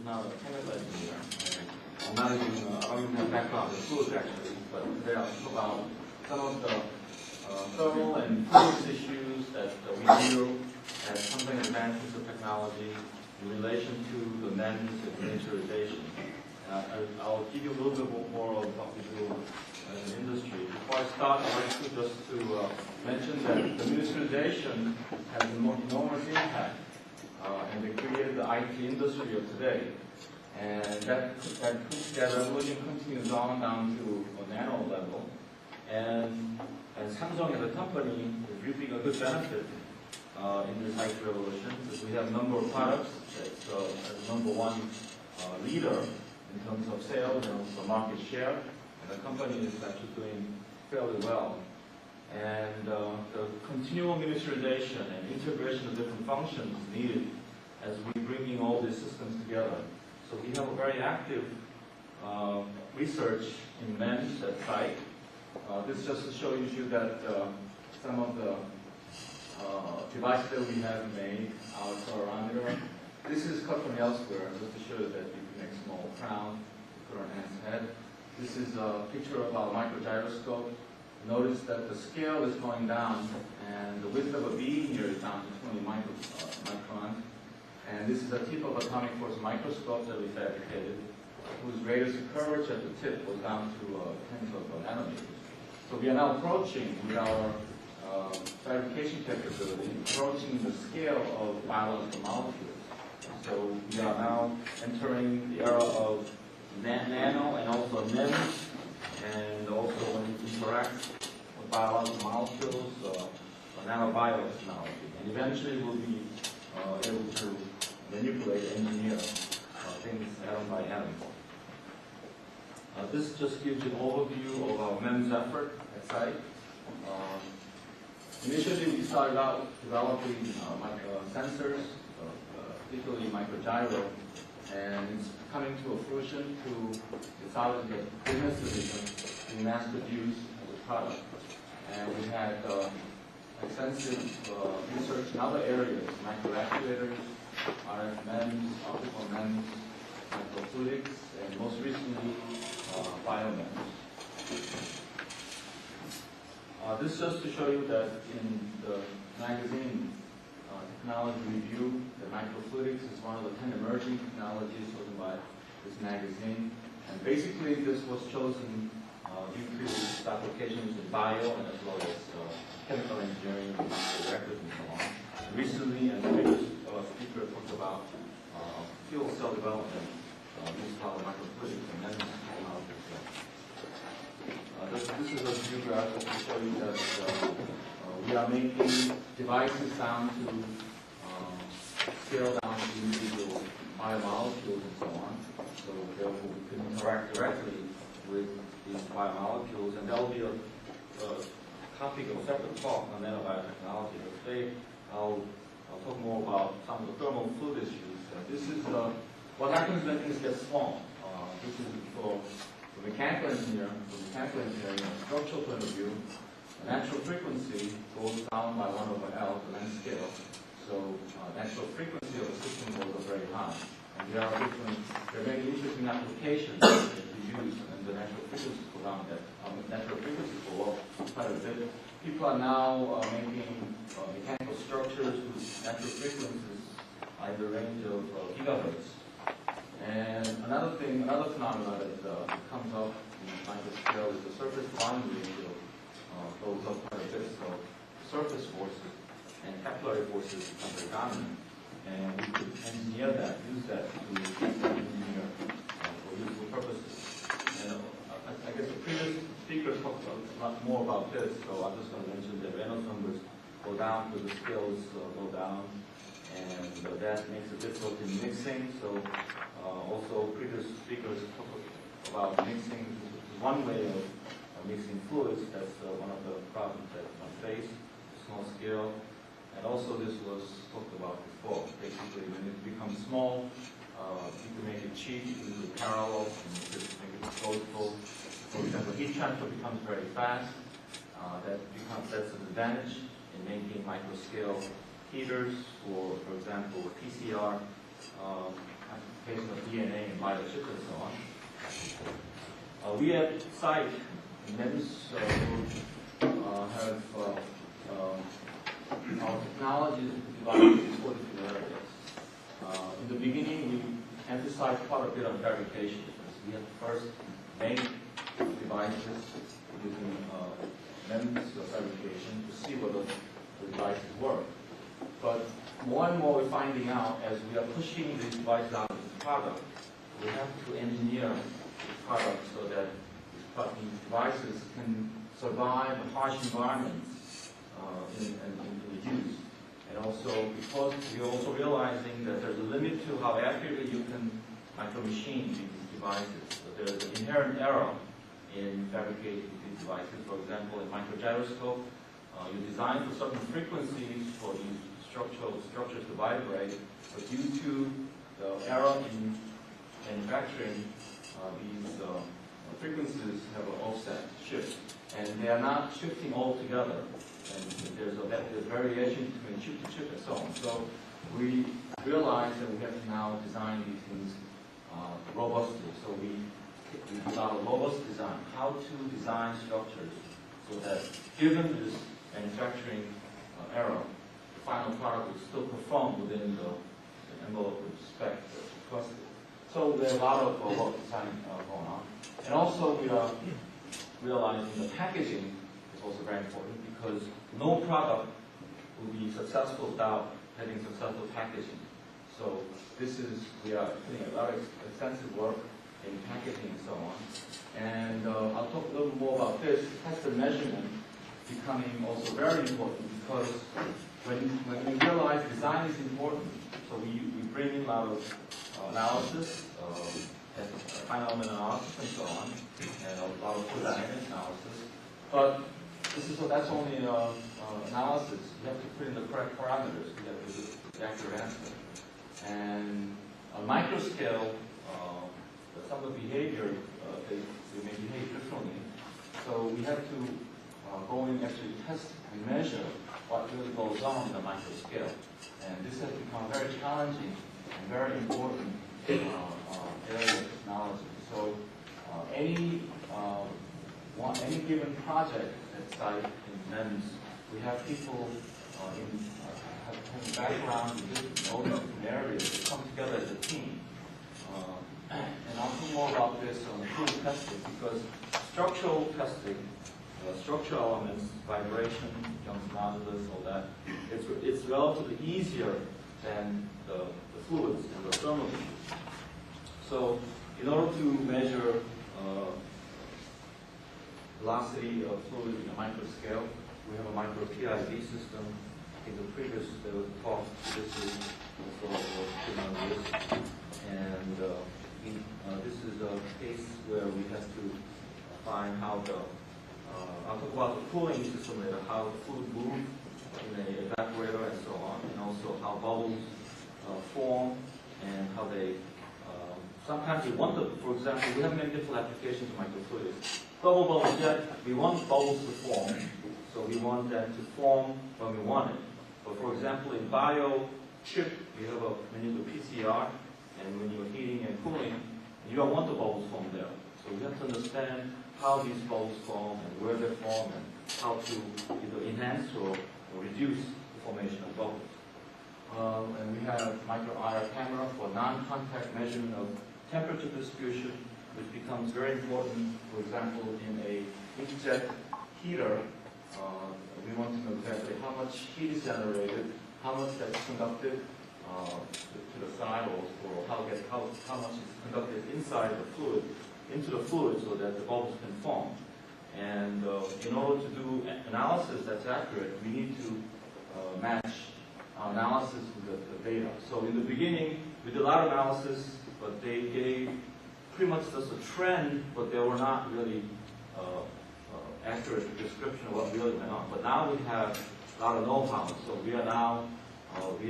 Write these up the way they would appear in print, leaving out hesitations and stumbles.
not a chemical engineer. I'm not even, I don't even have background in fluids actually, but today I'll talk about some of the thermal and fluids issues that we deal at something advances of technology in relation to the MEMS and miniaturization. I'll give you a little bit more of what we do as an industry. Before I start, I'd like to just mention that the miniaturization has an enormous impact, and it created the IT industry of today. And that revolution continues on down to a nano level. And Samsung as a company is reaping a good benefit in this IT revolution, because we have a number of products that's as number one leader in terms of sales and also market share, and the company is actually doing fairly well. And the continual miniaturization and integration of different functions is needed as we bring in all these systems together. So we have a very active research in MEMS at site. This just shows you that some of the devices that we have made, our accelerometer. This is cut from elsewhere, just to show you that you can make a small crown, put on ants head. This is a picture of our microgyroscope. Notice that the scale is going down, and the width of a beam here is down to 20 microns. And this is a tip of atomic force microscope that we fabricated, whose radius of curvature at the tip was down to tens of nanometers. So we are now approaching, with our fabrication capability, approaching the scale of biological molecules. So we are now entering the era of nano and also MEMS, and also when you interact with biological molecules, nanobiotechnology. And eventually we'll be able to manipulate, engineer things atom by atom. This just gives you an overview of our MEMS effort at site. Initially, we started out developing sensors, particularly microgyro, and it's coming to a fruition to decided that business division we mass produce as a product. And we had extensive research in other areas, microactuators, RF MEMS, optical MEMS, microfluidics, and most recently, biomems. This is just to show you that in the magazine Technology Review, the microfluidics is one of the 10 emerging technologies chosen by this magazine. And basically, this was chosen due to its applications in bio and as well as chemical engineering, reactors, and so on. Recently, and the previous speaker talked about fuel cell development used power microfluidics and then technology. This is a view graph to show you that we are making devices down to scale down to individual biomolecules and so on. So therefore we can interact directly with these biomolecules, and there will be a topic of a separate talk on nanobiotechnology. But today I'll talk more about some of the thermal fluid issues. This is what happens when things get small. This is for mechanical engineering, and structural point of view. The natural frequency goes down by 1/L, the length scale. So natural frequency of the system goes up very high. And there are many interesting applications that we use, and the natural frequencies go down. Natural frequencies go up quite a bit. People are now making mechanical structures with natural frequencies in the range of gigahertz. And another phenomenon that comes up in microscale is the surface volume ratio goes up quite a bit. So surface forces and capillary forces become very dominant. And we could engineer that, use that to engineer for useful purposes. And I guess the previous speakers talked a lot more about this, so I'm just going to mention that Reynolds numbers go down because the scales go down, and that makes it difficult in mixing. So also previous speakers talked about mixing. One way of mixing fluids, that's one of the problems that one face, small scale. And also this was talked about before. Basically, when it becomes small, you can make it cheap, you can do parallel, and you can make it disposable. For example, heat transfer becomes very fast. That's an advantage in making microscale heaters for example, PCR application of DNA and biochips and so on. We at site in MEMS have our technology divided into 42 areas. In the beginning, we emphasized quite a bit on fabrication. We have to first make devices using MEMS fabrication to see whether the devices work. But more and more we're finding out as we are pushing these devices out of the product, we have to engineer the product so that these devices can survive harsh environments in the use. And also because we're also realizing that there's a limit to how accurately you can micro-machine these devices. So there's an inherent error in fabricating these devices. For example, in microgyroscope, you design for certain frequencies for these structures to vibrate, but due to the error in manufacturing, these frequencies have an offset shift, and they are not shifting altogether. And there's variation between chip to chip and so on. So we realized that we have to now design these things robustly. So we developed a robust design, how to design structures so that given this manufacturing error, the final product will still perform within the envelope of spec requested. So there's a lot of work design going on. And also we are realizing the packaging is also very important because no product will be successful without having successful packaging. So we are doing a lot of extensive work in packaging and so on. And I'll talk a little more about this. Test and measurement becoming also very important because when we realize design is important, so we bring in a lot of analysis, finite analysis and so on, and a lot of fluid dynamics analysis. But that's only analysis. You have to put in the correct parameters. You have to get the accurate answer. And on micro scale, some of the behavior, they may behave differently. So we have to go in and actually test and measure what really goes on in the micro scale. And this has become very challenging and very important area of technology. So any given project at site in MEMS, we have people having background in different areas that come together as a team. And I'll talk more about this on the fluid testing because structural testing, structural elements, vibration, Young's modulus, all that, it's relatively easier than the fluids and the thermal issues. So in order to measure velocity of fluid in a micro scale, we have a micro PID system. In the previous talk, this is also this. And this is a case where we have to find how I'll talk about the cooling system later, how the fluid moves in an evaporator and so on, and also how bubbles form and how they, sometimes we want them, for example, we have many different applications of microfluidics. Bubble bubble jet, we want bubbles to form, so we want them to form when we want it. But for example, in bio chip, you have when you do PCR, and when you're heating and cooling, you don't want the bubbles form there. So we have to understand how these bubbles form and where they form and how to either enhance or reduce the formation of bubbles. And we have micro-IR camera for non-contact measurement of temperature distribution, which becomes very important. For example, in a inkjet heater, we want to know exactly how much heat is generated, how much that's conducted to the side, or how much is conducted inside the fluid, into the fluid, so that the bubbles can form. And in order to do analysis that's accurate, we need to match our analysis with the data. So in the beginning, we did a lot of analysis, but they gave pretty much just a trend, but they were not really accurate description of what really went on. But now we have a lot of know-how, so we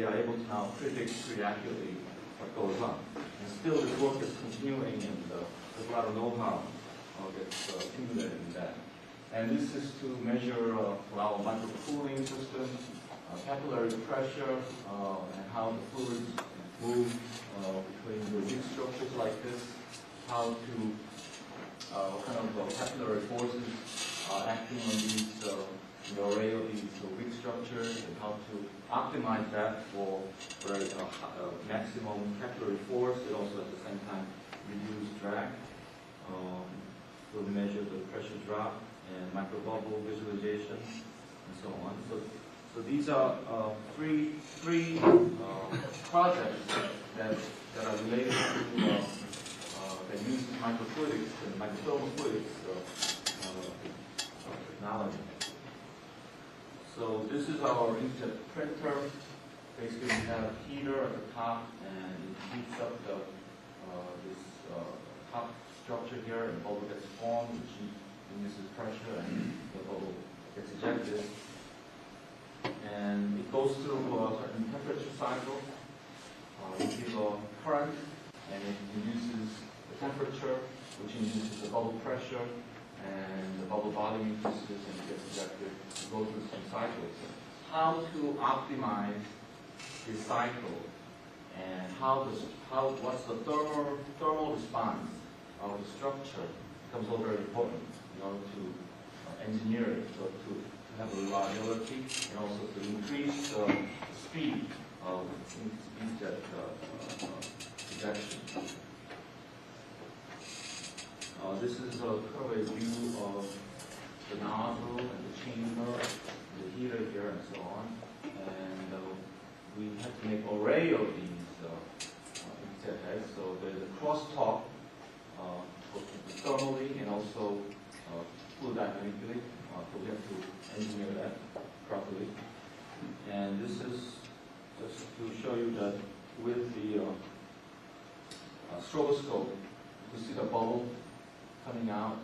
are able to now predict pretty accurately what goes on. And still this work is continuing, and there's a lot of know-how that's accumulated in that. And this is to measure for our microcooling system, capillary pressure, and how the fluids move between the weak structures like this, how to, what kind of capillary forces are acting on these, the array of these weak structures, and how to optimize that for maximum capillary force, and also at the same time reduce drag. So we measure the pressure drop and microbubble visualization and so on. So these are three projects that are related to that use microfluidics and microthermal fluidics technology. So this is our inkjet printer. Basically, we have a heater at the top, and it heats up this top structure here, and the bubble gets formed, which induces pressure, and the bubble gets ejected. And it goes through a certain temperature cycle. We give a current, and it induces the temperature, which induces the bubble pressure, and the bubble volume increases and it gets ejected. It goes through some cycles. How to optimize this cycle, and what's the thermal response of the structure becomes all very important in order to engineer it, so to have a reliability, and also to increase the speed of inkjet ejection. This is kind of a view of the nozzle and the chamber, the heater here, and so on. And we have to make an array of these inkjet heads. So there's a crosstalk thermally and also fluid dynamically. So we have to engineer that properly. And this is just to show you that with the stroboscope, you see the bubble coming out,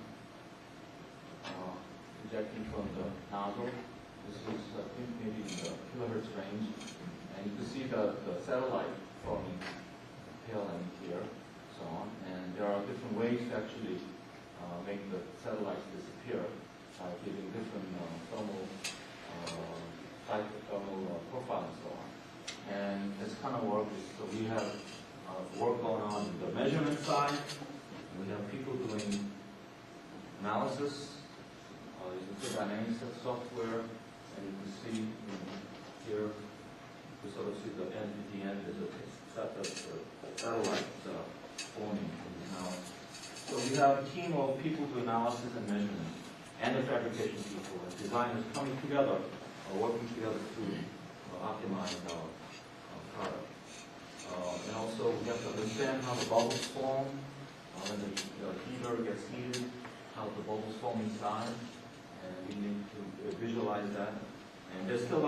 ejecting from the nozzle. This is, I think, maybe in the kilohertz range. And you can see the satellite forming tail end here, so on. And there are different ways to actually make the satellites disappear by giving different thermal profile and so on. And this kind of work is, so we have work going on the measurement side. We have people doing analysis. You can see dynamic software, and you can see here, you sort of see the end at the end is a set of satellites forming from the analysis. So we have a team of people doing analysis and measurement, and the fabrication people and designers coming together, working together to optimize our product. And also we have to understand how the bubbles form. When the heater gets heated, how the bubbles form inside, and we need to visualize that. And there's still a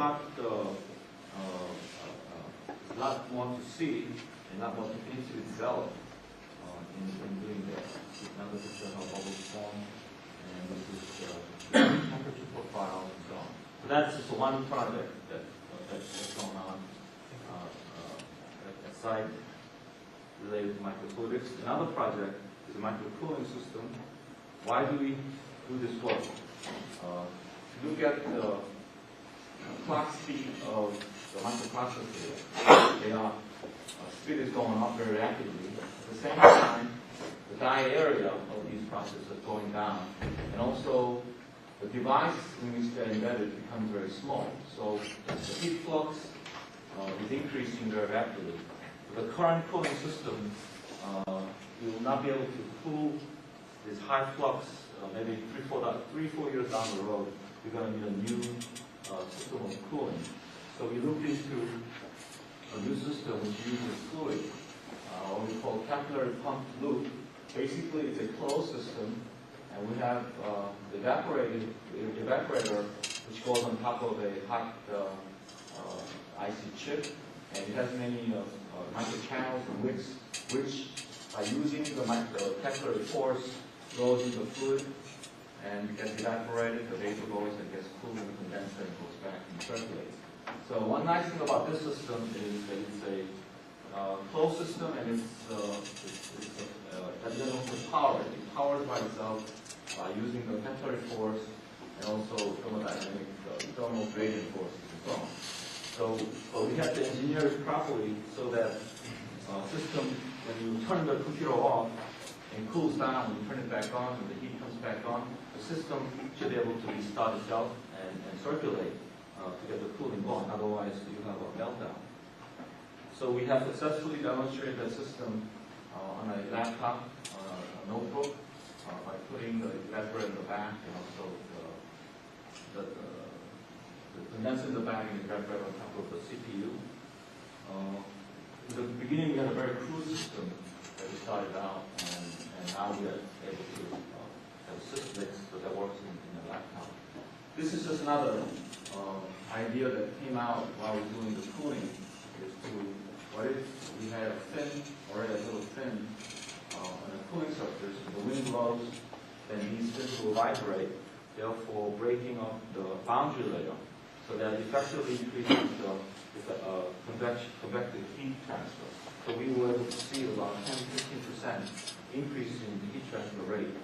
lot more to see, and a lot more things to develop in doing that. Now this is how bubbles form, and this is temperature profile, and so on. So that's just one project that's going on at site related to microfluidics. Another project is a microcooling system. Why do we do this work? Look at the clock speed of the microprocessor. Their speed is going up very rapidly. At the same time, the die area of these processors is going down. And also, the device in which they're embedded becomes very small. So the heat flux is increasing very rapidly. The current cooling system, you will not be able to cool this high flux maybe 3-4 years down the road. You're going to need a new system of cooling. So we looked into a new system which uses fluid, what we call capillary pump loop. Basically, it's a closed system, and we have the evaporator which goes on top of a hot IC chip, and it has many microchannels and wicks, which by using the capillary force goes into the fluid and gets evaporated, the vapor goes and gets cooled and condensed and goes back and circulates. So one nice thing about this system is that it's a closed system, and it doesn't have power. It powers by itself by using the capillary force and also thermodynamic thermal gradient forces and so on. So we have to engineer it properly so that system, when you turn the computer off and cools down, when you turn it back on and the heat comes back on, the system should be able to restart itself and circulate to get the cooling going. Otherwise, you have a meltdown. So we have successfully demonstrated the system on a laptop, a notebook, by putting the evaporator in the back and also the condenser in the back and the evaporator on top of the CPU. In the beginning, we had a very crude system that we started out, and now we are able to have a system that works in a laptop. This is just another idea that came out while we were doing the cooling, is to, what if we had a little fin on a cooling surface, and the wind blows, then these fins will vibrate, therefore breaking up the boundary layer, so that effectively increases the convective heat transfer. So we were able to see about 10-15% increase in the heat transfer rate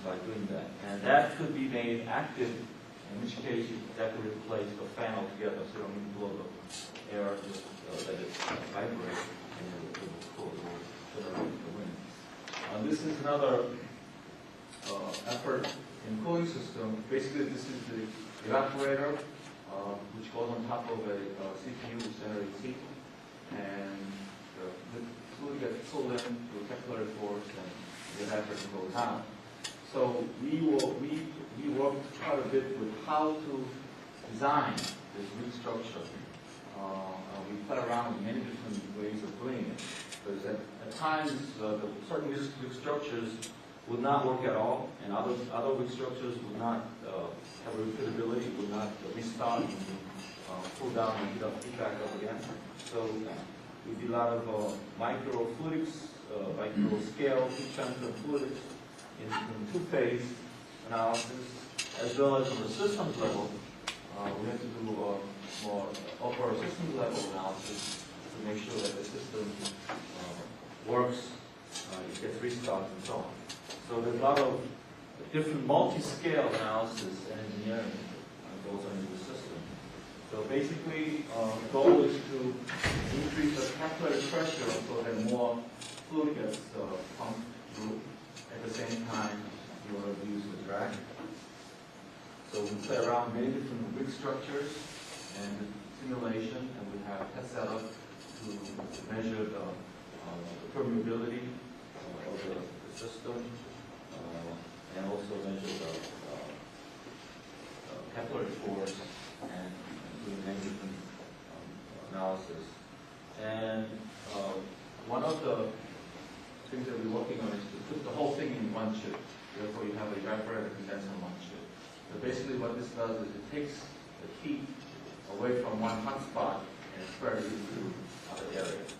by doing that. And that could be made active, in which case that could replace the fan altogether, so you don't need to blow the air, just let it vibrate, and it will cool, it will generate the wind. This is another effort in cooling system. Basically, this is the evaporator, which goes on top of a CPU which generates heat, and the fluid gets pulled in through capillary force, and the evaporator goes down. So we worked quite a bit with how to design this root structure. We played around with many different ways of doing it, because at times certain root structures would not work at all, and other root structures would not have a repeatability, would not restart and cool down and heat back up again. So we did a lot of microfluidics, micro-scale heat transfer fluidics in two-phase analysis, as well as on the systems level. We had to do more upper systems level analysis to make sure that the system works, it gets restarted, and so on. So there's a lot of different multi-scale analysis and engineering that goes into the system. So basically, the goal is to increase the capillary pressure so that more fluid gets pumped through. At the same time, you want to reduce the drag. So we play around many different rig structures and simulation, and we have test setup to measure the permeability of the system, and also measure the capillary force, and doing many different analysis. And one of the things that we're working on is to put the whole thing in one chip. Therefore, you have an evaporator condenser in one chip. So basically what this does is it takes the heat away from one hot spot and spreads it through other areas.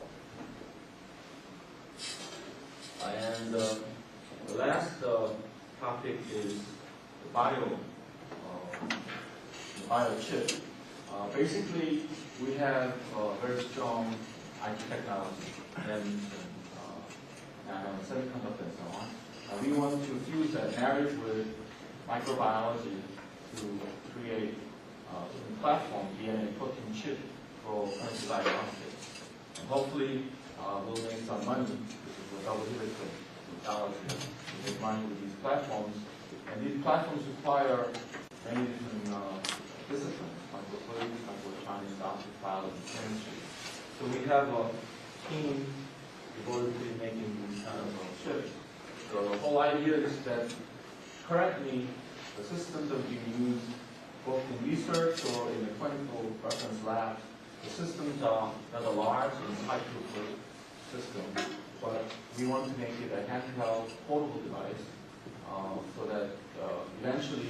And the last topic is the biochip. Basically, we have very strong IT technology and semiconductor and so on. We want to fuse that marriage with microbiology to create a platform, DNA protein chip for clinical diagnostics. And hopefully, we'll make some money. This is a double helix technology to make money with these platforms. And these platforms require many different disciplines, microfluidics, microelectronics, optics, biology, chemistry. So we have a team devoted to making these kind of chips. So the whole idea is that currently the systems that are being used both in research or in the clinical reference labs, the systems are rather large and high throughput systems, but we want to make it a handheld portable device so that eventually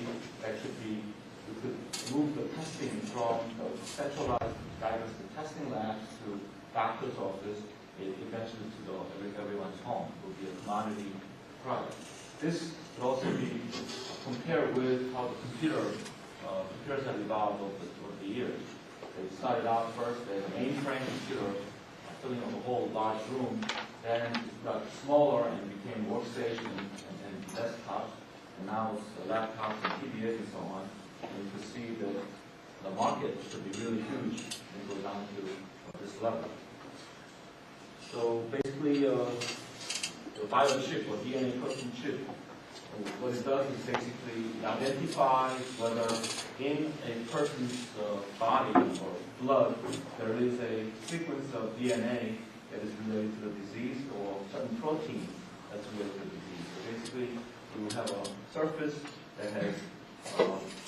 we could move the testing from the centralized diagnostic testing labs to doctor's office, eventually to everyone's home. It will be a commodity product. This could also be compared with how the computers have evolved over the years. They started out first as a mainframe computer, filling up a whole large room. Then it got smaller and became workstation and desktops. And now it's laptops and PDAs and so on. And you can see that the market should be really huge and go down to this level. So basically, the biochip or DNA protein chip, what it does is basically it identifies whether in a person's body or blood there is a sequence of DNA that is related to the disease or certain protein that's related to the disease. So basically, you will have a surface that has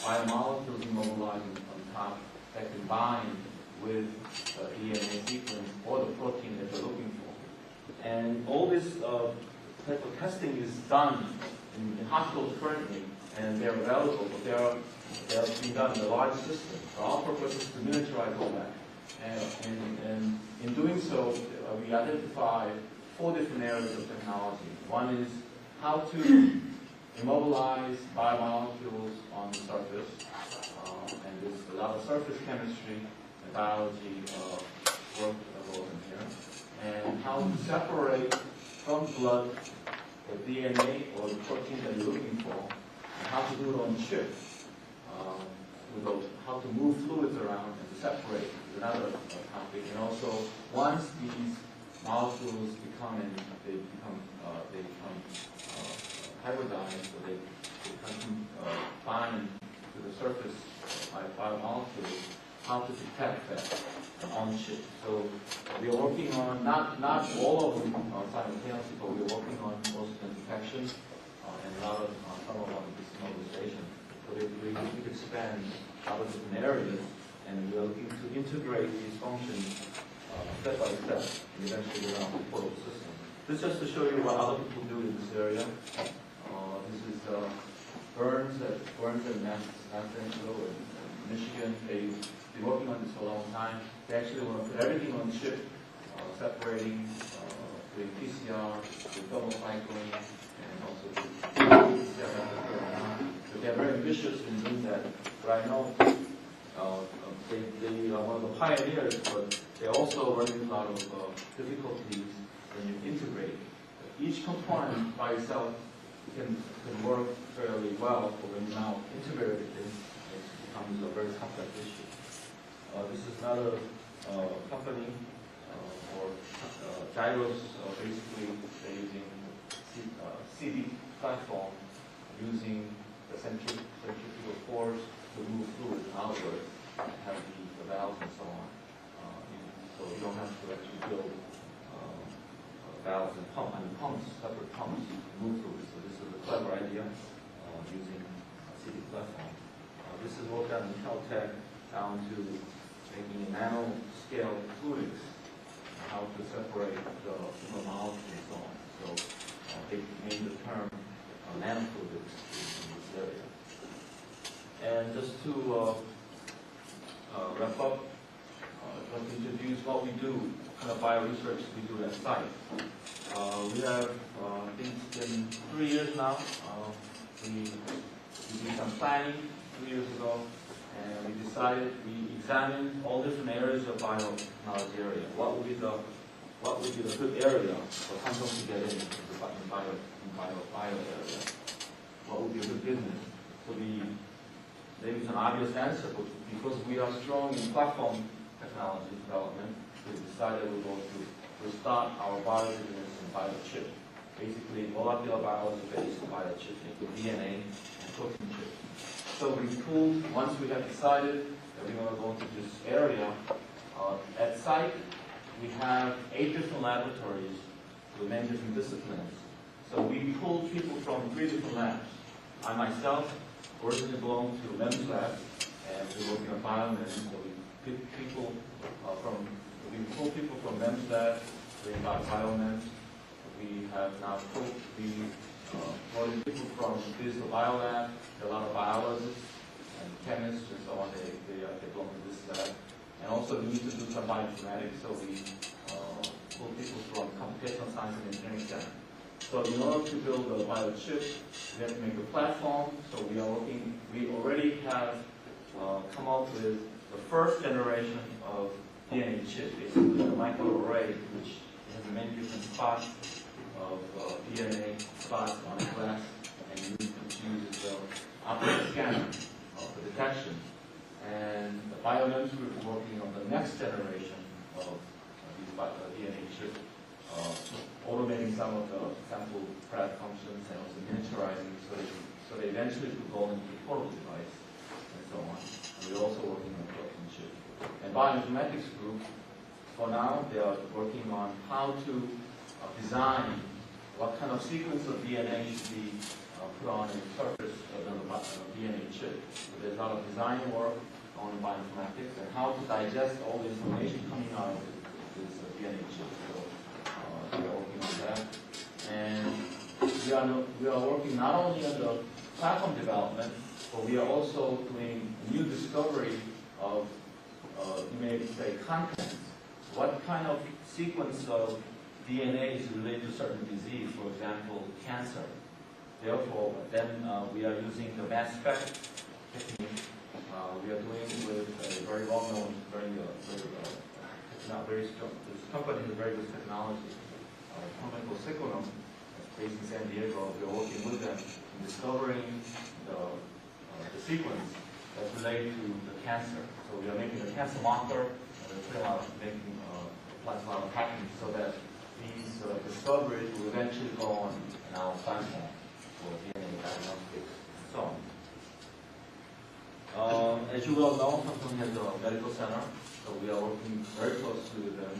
biomolecules immobilizing on top that can bind with the DNA sequence or the protein that you're looking for. And all this type of testing is done in hospitals currently, and they're available, but they're being done in a large system. So our purpose is to miniaturize all that. And in doing so, we identify 4 different areas of technology. One is how to immobilize biomolecules on the surface, and there's a lot of surface chemistry and biology work that goes in here, and how to separate from blood the DNA or the protein that you're looking for, and how to do it on chip, how to move fluids around and to separate is another topic. And also, once these molecules become hybridized, so they bind to the surface by biomolecules, how to detect that on chip. So we are working on not all of them simultaneously, but we are working on most of the detection and a lot of some of this mobilization. So we could span a lot of different areas, and we are looking to integrate these functions step by step, and eventually around the portal system. This is just to show you what other people do in this area. This is Burns and Massachusetts in Michigan. They've been working on this for a long time. They actually want to put everything on chip, separating the PCR, the thermal cycling, and also the PCR. So they're very ambitious in doing that. But I know they are one of the pioneers, but they're also running a lot of difficulties when you integrate. Each component by itself can work fairly well, but when you now integrate it, it becomes a very complex issue. This is another company for gyros. Basically, they're using CD platform using the centrifugal force to move fluid outward, have the valves and so on. So you don't have to actually build valves and pumps, separate pumps to move fluid. So this is a clever idea using a CD platform. This is work done in Caltech down to making nano-scale fluidics, how to separate the molecules and so on. So they made the term nanofluidics in this area. And just to wrap up, I'd like to introduce what we do, what kind of bioresearch we do at site. We have, I think it's been 3 years now. We did some planning 2 years ago, and we examined all different areas of biotechnology area. What would be the good area for Samsung to get in the bio area? What would be a good business? So maybe it's an obvious answer, but because we are strong in platform technology development, we decided we'll start our bio business in biochip. Basically, molecular biology-based biochip, DNA and protein chip. So once we have decided that we want to go into this area, at site we have 8 different laboratories with many different disciplines. So we pulled people from 3 different labs. I myself originally belong to Mem's lab, and we're working on biomed. So we pull people from Mem's lab, we got biomed. We have now pulled people from physical biolab. There are a lot of biologists and chemists and so on. They belong to this lab. And also we need to do some bioinformatics, so we pull people from computational science and engineering center. So in order to build a biochip, we have to make a platform. So we already have come up with the first generation of DNA chip, basically a microarray, which has many different spots of DNA spots on glass, and uses the optical scanner for detection. And the biomems we're working on the next generation of these DNA chips. automating some of the sample prep functions and also miniaturizing so they eventually could go into a portable device and so on. And we're also working on protein chip. And bioinformatics group, for now, they are working on how to design what kind of sequence of DNA should be put on a surface of the DNA chip. So there's a lot of design work on bioinformatics and how to digest all the information coming out of this DNA chip. So we are working on that. And we are working not only on the platform development, but we are also doing new discovery of, you may say, content. What kind of sequence of DNA is related to certain disease, for example, cancer. Therefore, then we are using the mass spec technique. We are doing with a very well-known, very strong. This company has very good technology. A company called Sequoia, based in San Diego. We are working with them in discovering the sequence that's related to the cancer. So we are making a cancer marker. We're making a lot of patents so that these discoveries will eventually go on in our platform for DNA diagnostics and so on. As you well know, Samsung has a medical center, so we are working very closely with them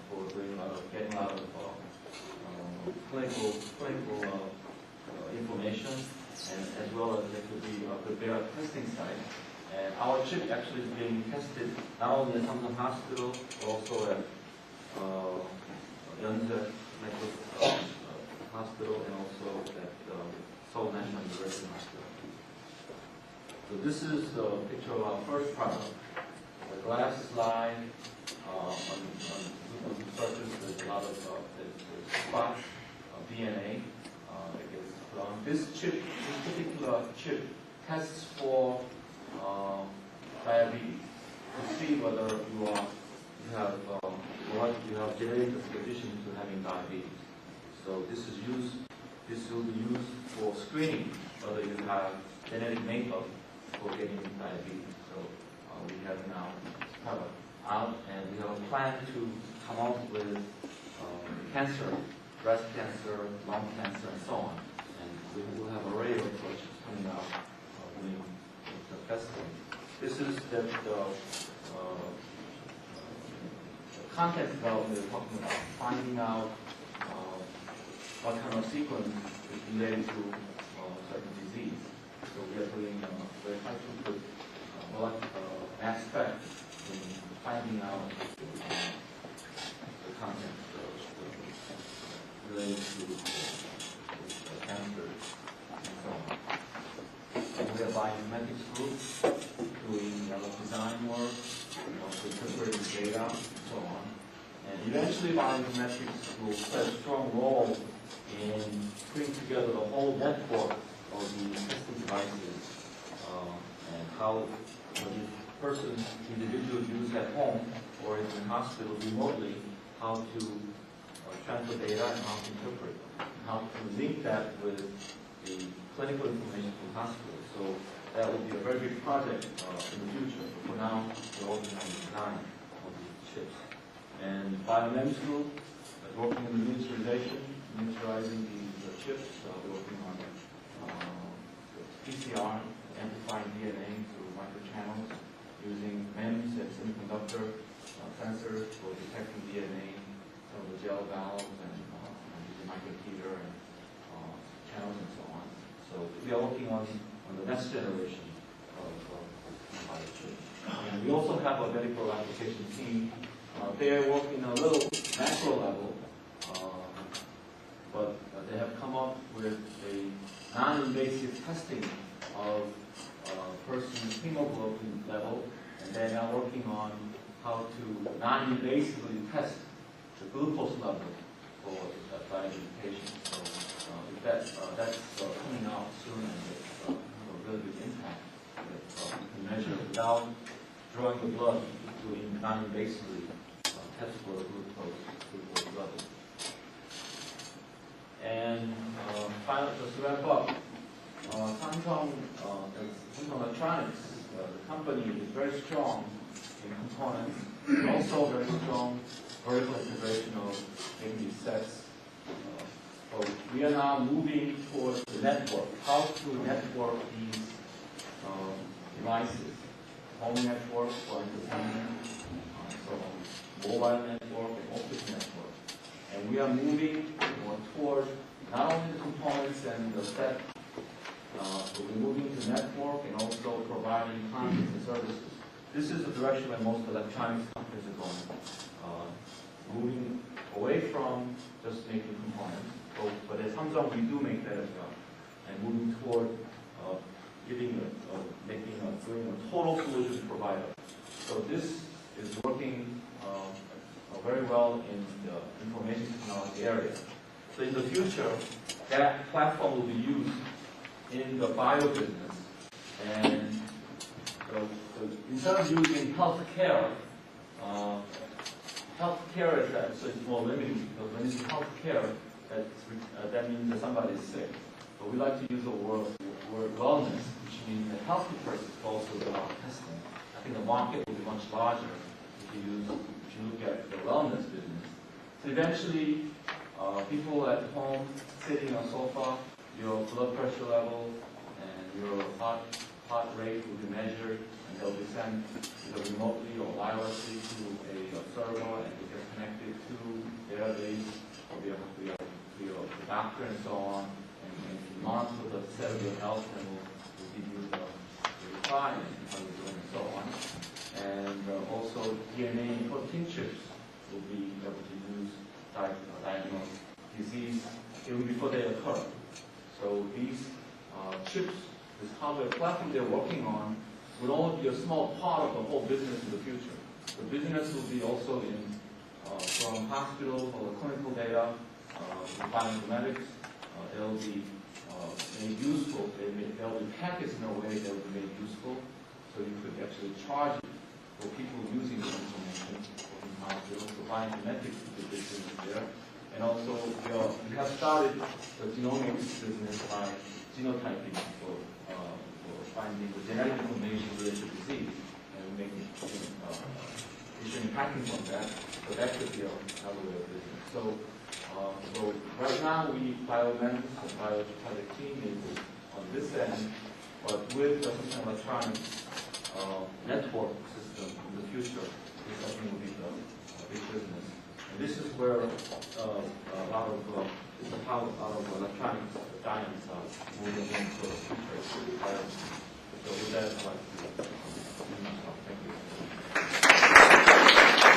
for doing getting a lot of clinical information, and as well as it could be prepare a testing site. And our chip actually is being tested not only at Samsung Hospital, but also at Memswa Hospital and also at Seoul National University Hospital. So this is the picture of our first product. The glass slide on the surface, there's a lot of spots of DNA that gets put on. This particular chip tests for diabetes to see whether you have genetic disposition to having diabetes. So this will be used for screening whether you have genetic makeup for getting diabetes. So we have now covered out, and we have a plan to come up with cancer, breast cancer, lung cancer, and so on. And we will have an array of approaches coming out doing the testing. This is the content development we're talking about, finding out what kind of sequence is related to certain disease. So we are doing very high throughput aspect in finding out the content related to cancer and so on. And we are bioinformatics group doing design work, interpreting data, and so on. And eventually bioinformatics will play a strong role in putting together the whole network of the testing devices and how the person, individuals use at home or in the hospital remotely, how to transfer data and how to interpret, how to link that with the clinical information from the hospital. So that will be a very big project in the future. But for now, we're working on the design of the chips. And Biomems Group is working on the miniaturizing the chips. We're working on PCR, amplifying DNA through microchannels, using MEMS and semiconductor sensors for detecting DNA from the gel valves and using microheater and channels and so on. So we are working on the next generation of biochip. And we also have a medical application team. They are working on a little macro level, but they have come up with a non-invasive testing of person's hemoglobin level, and they are working on how to non-invasively test the glucose level for diabetes patients. So that's coming out soon, and it's a really big impact that we can measure without drawing the blood, doing non-invasively test for the glucose level. And finally, just to wrap up, Samsung Electronics, the company is very strong in components, and also very strong vertical integration of making these sets. So we are now moving towards the network, how to network these devices, home network for entertainment, so mobile network and office network. And we are moving toward not only the components and the set, but we're moving to network and also providing content and services. This is the direction that most electronics companies are going, moving away from just making components. But at Samsung, we do make that as well, and moving toward doing a total solution provider. So this is working very well in the information technology area. So in the future, that platform will be used in the bio business, and so instead of using healthcare, healthcare is that, so it's more limited because when it's healthcare, that means that somebody is sick. But we like to use the word wellness, which means that healthy person is also about testing. I think the market will be much larger if you look at the wellness business. So eventually, people at home sitting on a sofa, your blood pressure level and your heart rate will be measured, and they'll be sent either remotely or wirelessly to a server, and they get connected to their base or the doctor and so on, and monitor the state of your health, and will give you the reply and how you're doing and so on. And also DNA and protein chips will be able to use diagnose disease even before they occur. So these chips, this hardware platform they're working on, will only be a small part of the whole business in the future. The business will be also in from hospitals or clinical data, bioinformatics. They'll be made useful. They'll be packaged in a way that will be made useful, so you could actually charge it for people using this information in hospitals. So bioinformatics is a big business there. And also, we have started the genomics business by genotyping for finding the genetic information related to disease and making issuing patents on that. So that could be another way of business. So right now, Biomen's and Bioproject team is on this end, but with the system electronics network system in the future, this I think will be the big business. And this is where this is how a lot of electronics giants are moving into the future. So with that, I'd like to